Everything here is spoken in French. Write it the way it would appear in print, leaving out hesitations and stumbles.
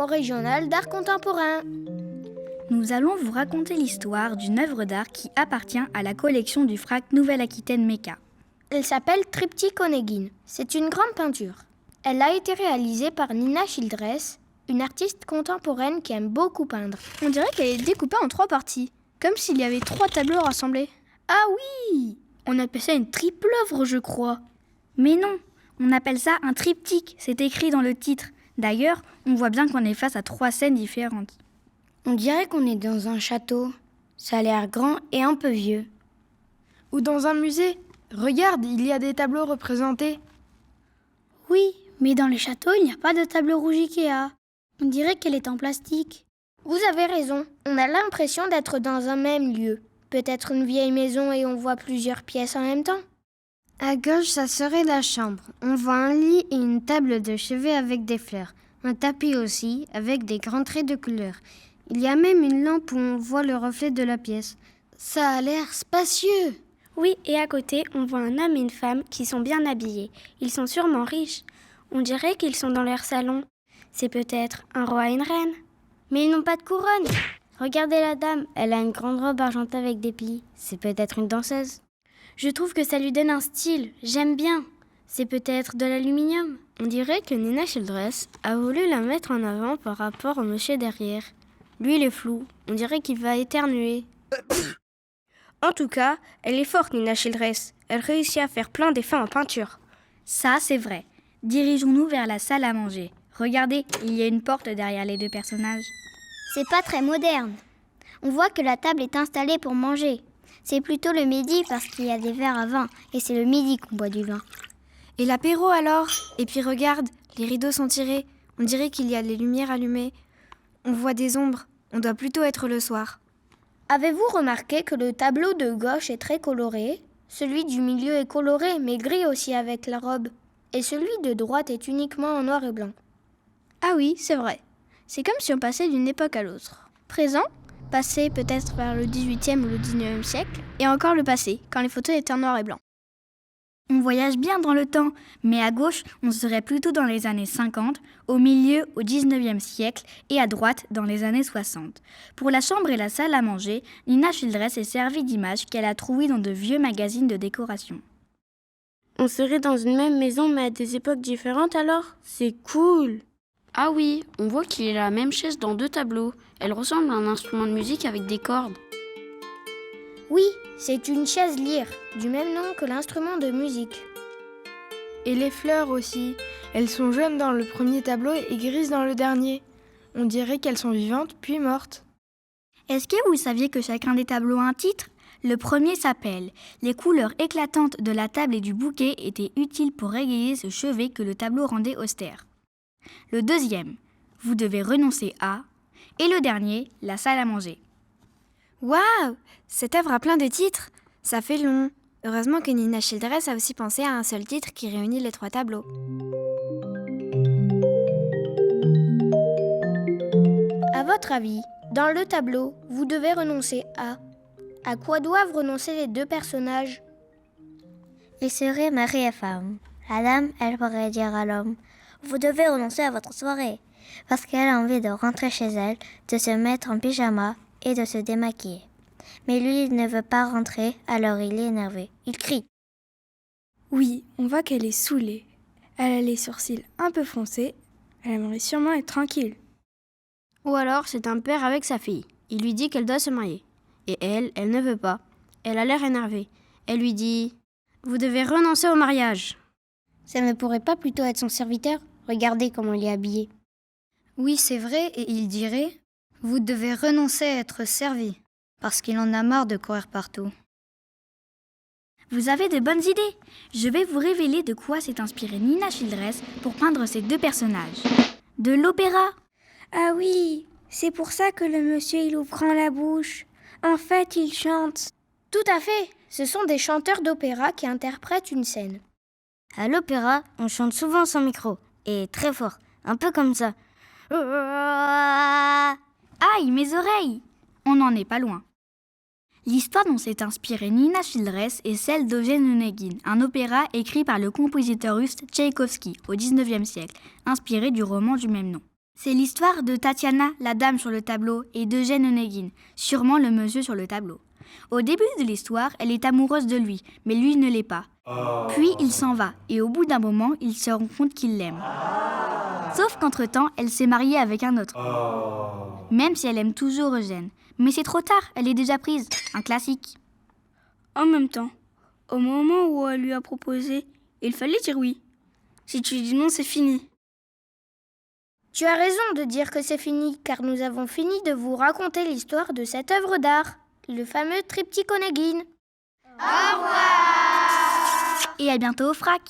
Expo régionale d'art contemporain. Nous allons vous raconter l'histoire d'une œuvre d'art qui appartient à la collection du FRAC Nouvelle-Aquitaine MECA. Elle s'appelle Triptyque Onegin. C'est une grande peinture. Elle a été réalisée par Nina Childress, une artiste contemporaine qui aime beaucoup peindre. On dirait qu'elle est découpée en 3 parties, comme s'il y avait 3 tableaux rassemblés. Ah oui! On appelle ça une triple œuvre, je crois. Mais non, on appelle ça un triptyque, c'est écrit dans le titre. D'ailleurs, on voit bien qu'on est face à 3 scènes différentes. On dirait qu'on est dans un château. Ça a l'air grand et un peu vieux. Ou dans un musée. Regarde, il y a des tableaux représentés. Oui, mais dans le château, il n'y a pas de tableau rouge Ikea. On dirait qu'elle est en plastique. Vous avez raison, on a l'impression d'être dans un même lieu. Peut-être une vieille maison et on voit plusieurs pièces en même temps. À gauche, ça serait la chambre. On voit un lit et une table de chevet avec des fleurs. Un tapis aussi, avec des grands traits de couleur. Il y a même une lampe où on voit le reflet de la pièce. Ça a l'air spacieux. Oui, et à côté, on voit un homme et une femme qui sont bien habillés. Ils sont sûrement riches. On dirait qu'ils sont dans leur salon. C'est peut-être un roi et une reine. Mais ils n'ont pas de couronne. Regardez la dame, elle a une grande robe argentée avec des plis. C'est peut-être une danseuse. Je trouve que ça lui donne un style. J'aime bien. C'est peut-être de l'aluminium. On dirait que Nina Childress a voulu la mettre en avant par rapport au monsieur derrière. Lui, il est flou. On dirait qu'il va éternuer. En tout cas, elle est forte, Nina Childress. Elle réussit à faire plein d'effets en peinture. Ça, c'est vrai. Dirigeons-nous vers la salle à manger. Regardez, il y a une porte derrière les 2 personnages. C'est pas très moderne. On voit que la table est installée pour manger. C'est plutôt le midi parce qu'il y a des verres à vin. Et c'est le midi qu'on boit du vin. Et l'apéro alors? Et puis regarde, les rideaux sont tirés. On dirait qu'il y a les lumières allumées. On voit des ombres. On doit plutôt être le soir. Avez-vous remarqué que le tableau de gauche est très coloré? Celui du milieu est coloré, mais gris aussi avec la robe. Et celui de droite est uniquement en noir et blanc. Ah oui, c'est vrai. C'est comme si on passait d'une époque à l'autre. Présent, passé peut-être vers le 18e ou le 19e siècle, et encore le passé, quand les photos étaient en noir et blanc. On voyage bien dans le temps, mais à gauche, on serait plutôt dans les années 50, au milieu au 19e siècle et à droite dans les années 60. Pour la chambre et la salle à manger, Nina Childress est servie d'images qu'elle a trouvées dans de vieux magazines de décoration. On serait dans une même maison mais à des époques différentes alors? C'est cool! Ah oui, on voit qu'il y a la même chaise dans 2 tableaux. Elle ressemble à un instrument de musique avec des cordes. Oui, c'est une chaise lyre, du même nom que l'instrument de musique. Et les fleurs aussi. Elles sont jaunes dans le premier tableau et grises dans le dernier. On dirait qu'elles sont vivantes puis mortes. Est-ce que vous saviez que chacun des tableaux a un titre? Le premier s'appelle « Les couleurs éclatantes de la table et du bouquet étaient utiles pour égayer ce chevet que le tableau rendait austère ». Le deuxième « Vous devez renoncer à » et le dernier « La salle à manger ». Waouh! Cette œuvre a plein de titres. Ça fait long. Heureusement que Nina Childress a aussi pensé à un seul titre qui réunit les 3 tableaux. À votre avis, dans le tableau, vous devez renoncer à... À quoi doivent renoncer les 2 personnages? Il serait mari et femme. La dame, elle pourrait dire à l'homme « Vous devez renoncer à votre soirée » parce qu'elle a envie de rentrer chez elle, de se mettre en pyjama et de se démaquiller. Mais lui, il ne veut pas rentrer, alors il est énervé. Il crie. Oui, on voit qu'elle est saoulée. Elle a les sourcils un peu froncés. Elle aimerait sûrement être tranquille. Ou alors c'est un père avec sa fille. Il lui dit qu'elle doit se marier. Et elle ne veut pas. Elle a l'air énervée. Elle lui dit « Vous devez renoncer au mariage ». Ça ne pourrait pas plutôt être son serviteur? Regardez comment il est habillé. Oui, c'est vrai, et il dirait « Vous devez renoncer à être servi », parce qu'il en a marre de courir partout. Vous avez de bonnes idées. Je vais vous révéler de quoi s'est inspirée Nina Childress pour peindre ces 2 personnages. De l'opéra. Ah oui, c'est pour ça que le monsieur il ouvre grand la bouche. En fait, il chante. Tout à fait. Ce sont des chanteurs d'opéra qui interprètent une scène. À l'opéra, on chante souvent sans micro. Et très fort. Un peu comme ça. Aïe, mes oreilles! On n'en est pas loin. L'histoire dont s'est inspirée Nina Childress est celle d'Eugène Onegin, un opéra écrit par le compositeur russe Tchaïkovski au XIXe siècle, inspiré du roman du même nom. C'est l'histoire de Tatiana, la dame sur le tableau, et d'Eugène Onegin, sûrement le monsieur sur le tableau. Au début de l'histoire, elle est amoureuse de lui, mais lui ne l'est pas. Puis il s'en va, et au bout d'un moment, il se rend compte qu'il l'aime. Sauf qu'entre-temps, elle s'est mariée avec un autre. Même si elle aime toujours Eugène. Mais c'est trop tard, elle est déjà prise. Un classique. En même temps, au moment où elle lui a proposé, il fallait dire oui. Si tu dis non, c'est fini. Tu as raison de dire que c'est fini, car nous avons fini de vous raconter l'histoire de cette œuvre d'art, le fameux triptyque Onegin. Et à bientôt au FRAC.